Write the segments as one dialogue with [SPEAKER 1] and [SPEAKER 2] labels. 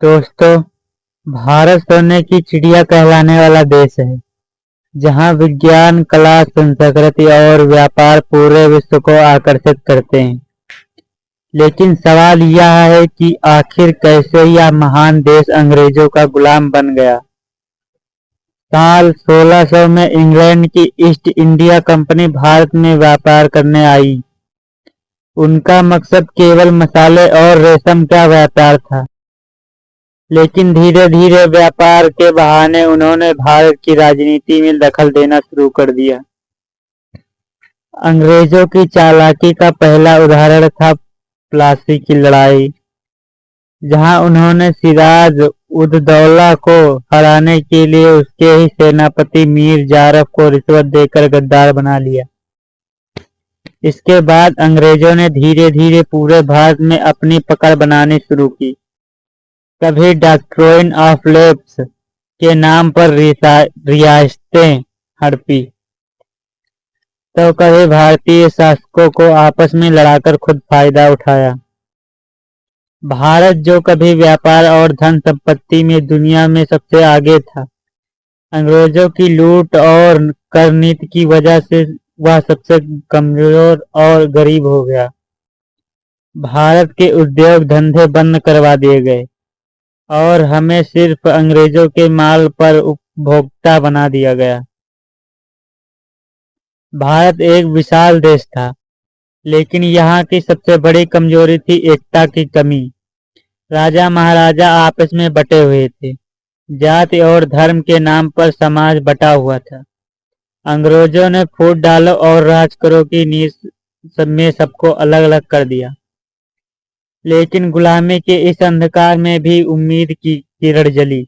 [SPEAKER 1] दोस्तों, भारत सोने की चिड़िया कहलाने वाला देश है, जहां विज्ञान, कला, संस्कृति और व्यापार पूरे विश्व को आकर्षित करते हैं। लेकिन सवाल यह है कि आखिर कैसे यह महान देश अंग्रेजों का गुलाम बन गया। साल 1600 में इंग्लैंड की ईस्ट इंडिया कंपनी भारत में व्यापार करने आई। उनका मकसद केवल मसाले और रेशम का व्यापार था, लेकिन धीरे धीरे व्यापार के बहाने उन्होंने भारत की राजनीति में दखल देना शुरू कर दिया। अंग्रेजों की चालाकी का पहला उदाहरण था प्लासी की लड़ाई, जहां उन्होंने सिराज उद दौला को हराने के लिए उसके ही सेनापति मीर जारफ को रिश्वत देकर गद्दार बना लिया। इसके बाद अंग्रेजों ने धीरे धीरे पूरे भारत में अपनी पकड़ बनानी शुरू की। कभी डॉक्ट्रिन ऑफ लैप्स के नाम पर रियासतें हड़पी, तो कभी भारतीय शासकों को आपस में लड़ाकर खुद फायदा उठाया। भारत, जो कभी व्यापार और धन संपत्ति में दुनिया में सबसे आगे था, अंग्रेजों की लूट और कर नीति की वजह से वह सबसे कमजोर और गरीब हो गया। भारत के उद्योग धंधे बंद करवा दिए गए और हमें सिर्फ अंग्रेजों के माल पर उपभोक्ता बना दिया गया। भारत एक विशाल देश था, लेकिन यहाँ की सबसे बड़ी कमजोरी थी एकता की कमी। राजा महाराजा आपस में बटे हुए थे। जाति और धर्म के नाम पर समाज बटा हुआ था। अंग्रेजों ने फूट डालो और राज करो की नीति में सबको अलग अलग कर दिया। लेकिन गुलामी के इस अंधकार में भी उम्मीद की किरण जली।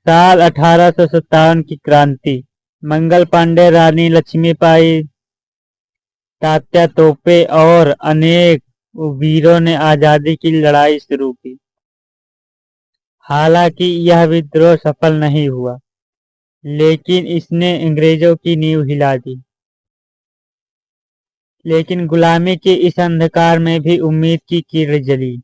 [SPEAKER 1] साल 1857 की क्रांति। मंगल पांडे, रानी लक्ष्मीबाई, तात्या तोपे और अनेक वीरों ने आजादी की लड़ाई शुरू की। हालांकि यह विद्रोह सफल नहीं हुआ, लेकिन इसने अंग्रेजों की नींव हिला दी। लेकिन गुलामी के इस अंधकार में भी उम्मीद की किरण जली।